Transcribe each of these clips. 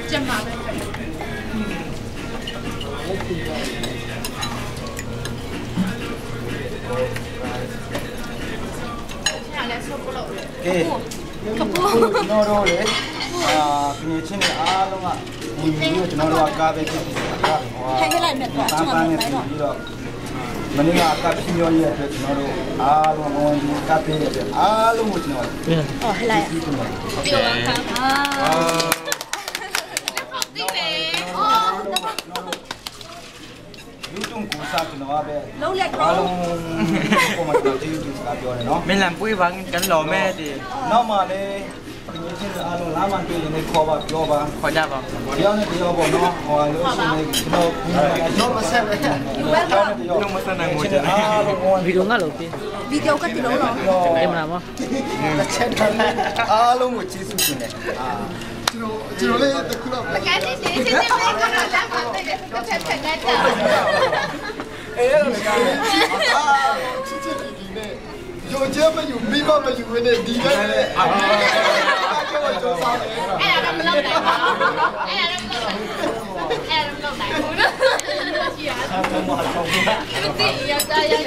ကျမပဲလည်းဆော့ပလို့ကပူကျွန်တော်တို့လေပြင်ချင်းတွေအားလုံးကဒီမျိုးကျွန်တော်တို့ကကားပဲဖြစ်နေတာထိုင်ခဲ့လိုက်မြတ်တော့ကျွန်တော်တို့ပြီးတော့မနေ့ကအကပြင်းရောရဲ့အတွက်ကျွန်တော်တို့အားလုံးဝန်ကြီးကပေးရတယ်အားလုံးကိုကျွန်တော်ဟဲ့လိုက်ပြီးတော့ခါဒီပဲလူတုံကိုစားကျွန်တော်ပဲလုံးလက်ကောလုံးကိုမတော်သေးဘူးကပြောတယ်နော်မင်းလန်ပွေးပါကန်လော်မဲဒီနောက်မှလည်းဒီချင်းအားလုံးလာမှတွေ့ရင်ခေါ်ပါပြောပါခေါ်ကြပါပြောနေပြောပေါ့နော်ဟိုလို့ရှိနေကျွန်တော်တော့မဆက်ပဲတော့မဆက်နိုင်ဘူးကြာဗီဒီယိုငါလို့ပြီဗီဒီယိုကတိလုံးတော့တင်မလားမတစ်ချက်အားလုံးကိုကျေးဇူးတင်တယ်ကျွန်တော်လေးတခုတော့ကဲဒီစီစီစီပဲကတော့လာပါတယ်တစ်ချက်ထက်ကြတာအေးအဲ့လိုကလည်းချစ်ချစ်ဒီနဲ့有钱没有，没办法有的，你这个，叫我做啥嘞？哎呀，他们老来嘛，哎呀，他们老来，哎呀，他们老来，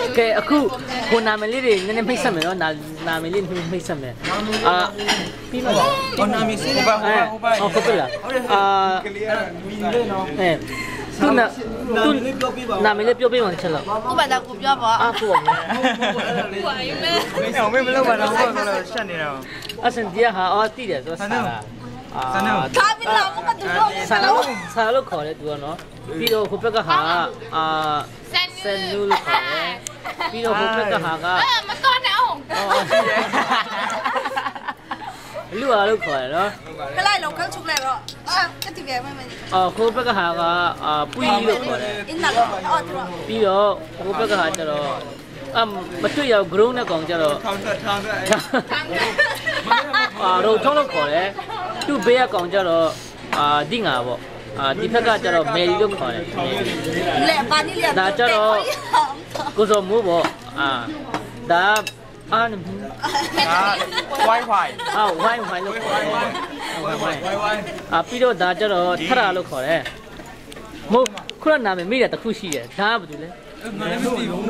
โอเคအခုကိုနာမည်လေးတွေနည်းနည်းဖိတ်ဆက်မယ်နော်နာမည်လေးဖိတ်ဆက်မယ်ပြီးတော့ကိုနာမည်စီးပါဟုတ်ပါလားမီလေးနော်သူနာမည်လေးပြောပြမှချက်လို့ကိုပါတော့ကိုပြောပါကိုပါကိုပါရေးမယ်မင်းမလုပ်ပါတော့ဟုတ်တော့ရှက်နေတာအစင်တရားဟာတိတယ်ဆိုစားတာသာမီလာမကတူတော့ဆာလို့ခေါ်တယ်သူကနော်ပြီးတော့ဟိုဘက်ကဟာဆန်နူလို့ခေါ်တယ်ပြီးတော့ဟိုဘက်ကဟာကမတော်နဲ့အောင်ရှိတယ်လူအားလို့ခေါ်တယ်နော်ကလိုက်လုံးခန်းချုပ်လိုက်တော့ကတိပဲမင်းဟိုဘက်ကဟာကပွီးလို့ခေါ်တယ်အင်းလာတော့ပြီးတော့ဟိုဘက်ကဟာကျတော့မတွေ့ရ ground နဲ့ကောင်ကျတော့ထောင်းရိုထုံးလို့ခေါ်တယ်သူ့ဘေးကကောင်ကျတော့ဒီငါပေါ့ဒီဘက်ကကျတော့မယ်ရီလို့ခေါ်တယ်လေပါနီလေဒါကျတော့ကိုစောမိုးပေါ့ဒါWi-Fi လို့ခေါ်တယ်Wi-Fi ပြီးတော့ဒါကျတော့ထရလို့ခေါ်တယ်မဟုတ်ခုနနာမည်မိတယ်တခုရှိတယ်ဒါကဘာတူလဲမသိဘူး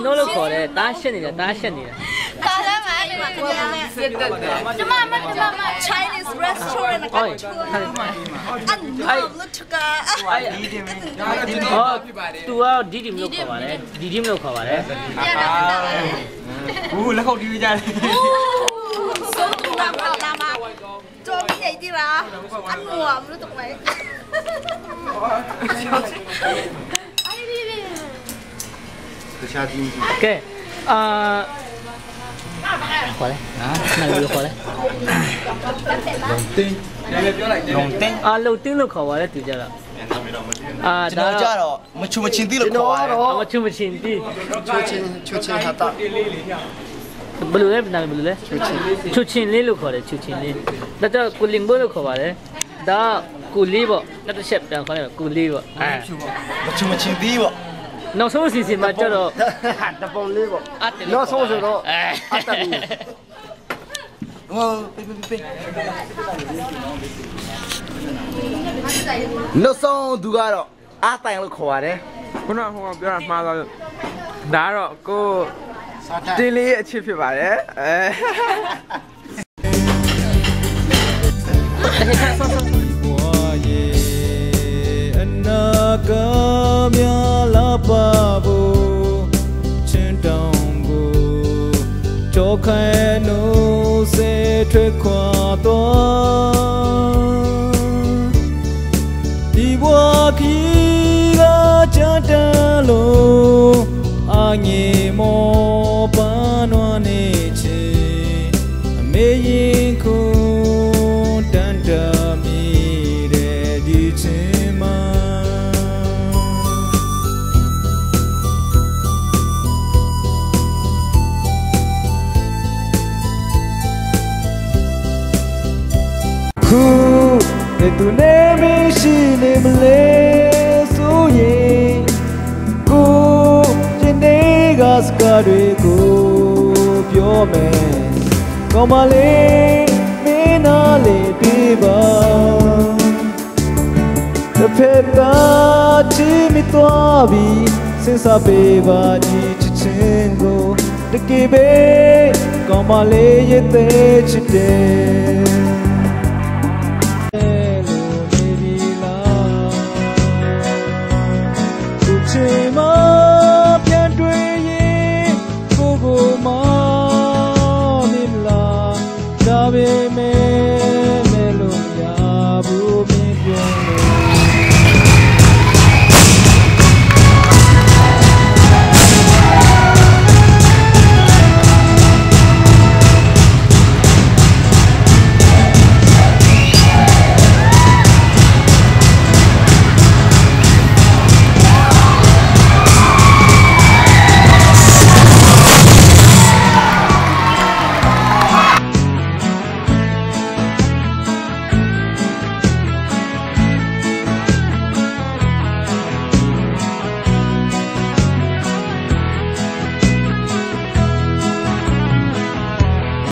လူလို့ခေါ်တယ်တားရှက်နေတယ်တားရှက်နေတယ်ကားလည်းကျမ Chinese restaurant ကချူအန်လို့ချကာသူကဒီဒီမလို့ခေါ်ပါတယ်ဒီဒီမလို့ခေါ်ပါတယ်ဘူးလက်ခုပ်တီးကြတယ်ဆုံးတူလာမှာကြိုးကြီးတီးလားအနူမလို့တော့မယ်ကဲခေါ်လဲနားလို့ခေါ်လဲလုံတင်းပြောလိုက်လုံတင်းလုံတင်းလို့ခေါ်ပါတယ်သူကြတော့ကျွန်တော်ကြတော့မချူမချင်းတီးလို့ခေါ်ပါတယ်မချူမချင်းတီးချူချင်းဟာတာဘယ်လိုလဲနာမည်ဘယ်လိုလဲချူချင်းလေးလို့ခေါ်တယ်ချူချင်းလေးဒါကြကူလင်ဘိုလို့ခေါ်ပါတယ်ဒါကူလေးပေါ့နောက်တစ်ချက်ပြန်ခေါ်လိုက်ကူလေးပေါ့မချူမချင်းတီးပေါ့နောက်ဆုံးစီစဉ်မှာကျတော့တပုံလေးပေါ့နောက်ဆုံးဆိုတော့အတမီဟိုပေးနောက်ဆုံးသူကတော့အတိုင်လို့ခေါ်ရတယ်ခုနကဟိုပြောတာမှားတော့ဒါတော့ကိုတင်းလေးအချစ်ဖြစ်ပါတယ်ကမြလာပါဘူးချင်းတောင်ကိုကြောက်ခဲနိုးစေထွက်ခွာတော့ဒီဘဝခီကကြတဲ့လို့အငြိမောပန်းနွားနေချေအမေရင်ခုတန်တမီတဲ့ဒီချင်းမခုသူနေမရှိနေမလဲဆိုရင်ကိုကျင်းနေကစကားတွေကိုပြောမယ် ကောင်မလေးမင်းနာလေးပေးပါတစ်ဖက်သားချီမိသွားပြီးစဉ်းစားပေးပါဒီချစ်ချင်းကိုတကယ်ပဲကောင်မလေးရဲ့တဲ့ချစ်တယ်